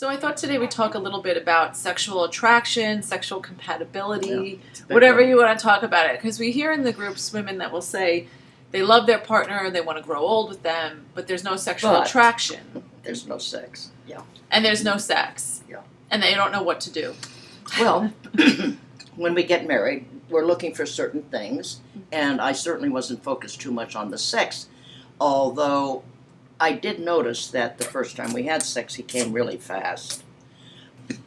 So I thought today we'd talk a little bit about sexual attraction, sexual compatibility, Yeah, whatever you want to talk about it. Because we hear in the groups women that will say they love their partner, they want to grow old with them, but there's no sexual attraction. There's no sex. Yeah. And there's no sex. Yeah. And they don't know what to do. Well, when we get married, we're looking for certain things, and I certainly wasn't focused too much on the sex, although I did notice that the first time we had sex, he came really fast.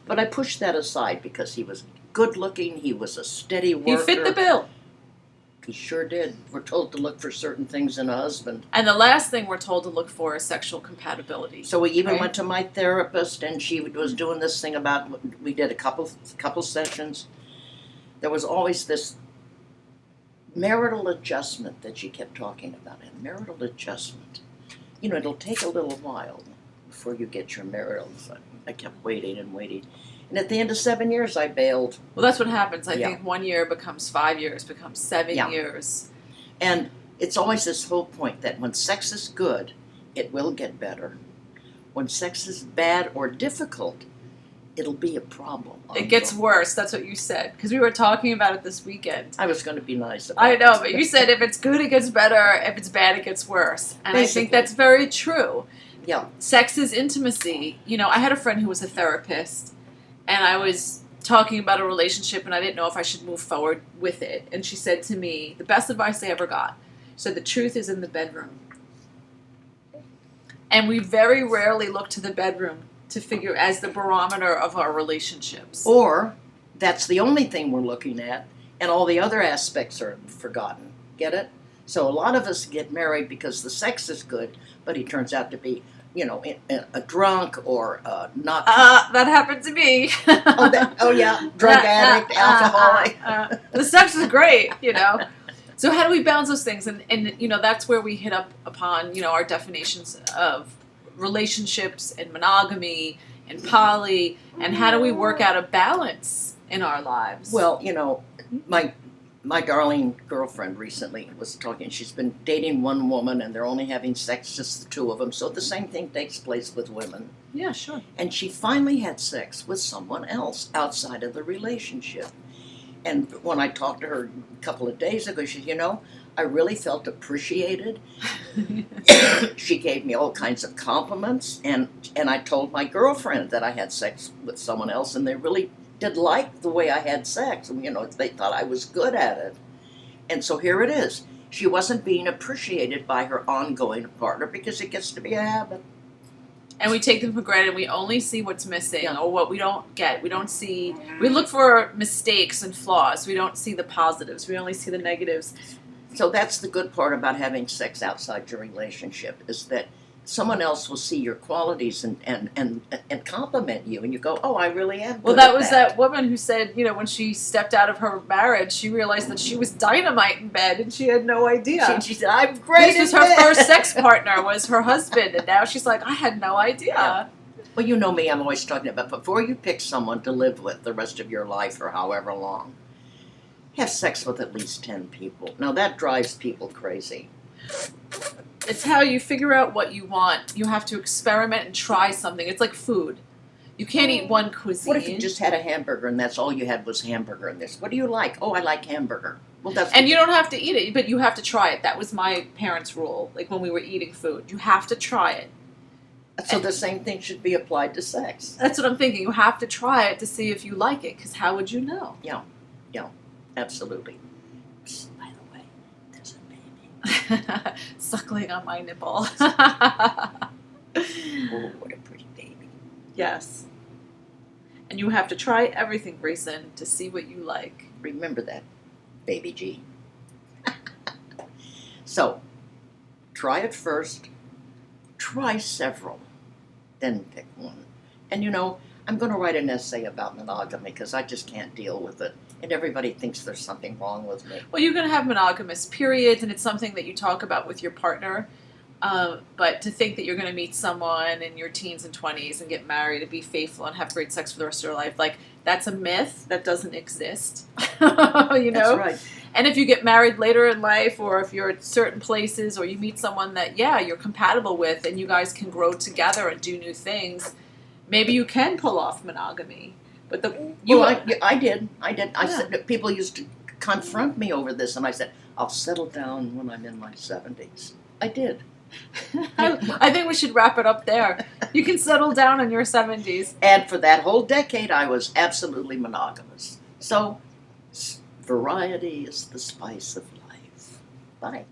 But I pushed that aside because he was good looking, he was a steady worker. He fit the bill. He sure did. We're told to look for certain things in a husband. And the last thing we're told to look for is sexual compatibility. So we even went to my therapist, and she was doing this thing about, we did a couple sessions. There was always this marital adjustment that she kept talking about. And marital adjustment. You know, it'll take a little while before you get your marital. So I kept waiting and waiting. And at the end of 7 years, I bailed. Well, that's what happens. I think 1 year becomes 5 years, becomes 7 years. And it's always this whole point that when sex is good, it will get better. When sex is bad or difficult, it'll be a problem. It gets worse. That's what you said. Because we were talking about it this weekend. I was going to be nice about it. I know, but you said if it's good, it gets better. If it's bad, it gets worse. And I think that's very true. Yeah. Sex is intimacy. You know, I had a friend who was a therapist, and I was talking about a relationship, and I didn't know if I should move forward with it. And she said to me, the best advice I ever got, she said, the truth is in the bedroom. And we very rarely look to the bedroom to figure as the barometer of our relationships. Or that's the only thing we're looking at, and all the other aspects are forgotten. Get it? So a lot of us get married because the sex is good, but he turns out to be, you know, a drunk or not. That happened to me. Drug addict, alcoholic. The sex is great, you know. So how do we balance those things? And you know, that's where we hit up upon, you know, our definitions of relationships and monogamy and poly, and how do we work out a balance in our lives? Well, you know, my darling girlfriend recently was talking. She's been dating one woman, and they're only having sex, just the two of them. So the same thing takes place with women. Yeah, sure. And she finally had sex with someone else outside of the relationship. And when I talked to her a couple of days ago, she said, you know, I really felt appreciated. She gave me all kinds of compliments, and I told my girlfriend that I had sex with someone else, and they really did like the way I had sex. You know, they thought I was good at it. And so here it is. She wasn't being appreciated by her ongoing partner because it gets to be a habit. And we take them for granted. We only see what's missing or what we don't get. We don't see, we look for mistakes and flaws. We don't see the positives. We only see the negatives. So that's the good part about having sex outside your relationship, is that someone else will see your qualities and compliment you, and you go, oh, I really am good. Well, that was that woman who said, you know, when she stepped out of her marriage, she realized that she was dynamite in bed, and she had no idea. She said, I'm great. This was her first sex partner, was her husband, and now she's like, I had no idea. Yeah. Well, you know me, I'm always talking about, before you pick someone to live with the rest of your life or however long, have sex with at least 10 people. Now, that drives people crazy. It's how you figure out what you want. You have to experiment and try something. It's like food. You can't eat one cuisine. What if you just had a hamburger and that's all you had was hamburger in this? What do you like? Oh, I like hamburger. Well, that's and you don't have to eat it, but you have to try it. That was my parents' rule. Like when we were eating food, you have to try it. So the same thing should be applied to sex. That's what I'm thinking. You have to try it to see if you like it, because how would you know? Yeah, absolutely. By the way, there's a baby. Suckling on my nipple. Oh, what a pretty baby. Yes. And you have to try everything, Grayson, to see what you like. Remember that, baby G. So, try it first. Try several. Then pick one. And you know, I'm going to write an essay about monogamy because I just can't deal with it. And everybody thinks there's something wrong with me. Well, you're going to have monogamous periods, and it's something that you talk about with your partner. But to think that you're going to meet someone in your teens and 20s and get married and be faithful and have great sex for the rest of your life, like, that's a myth that doesn't exist. You know? That's right. And if you get married later in life, or if you're at certain places, or you meet someone that, you're compatible with, and you guys can grow together and do new things, maybe you can pull off monogamy. But you I did. I Yeah. said, people used to confront me over this, and I said, I'll settle down when I'm in my 70s. I did. I think we should wrap it up there. You can settle down in your 70s. And for that whole decade, I was absolutely monogamous. So, variety is the spice of life. Bye.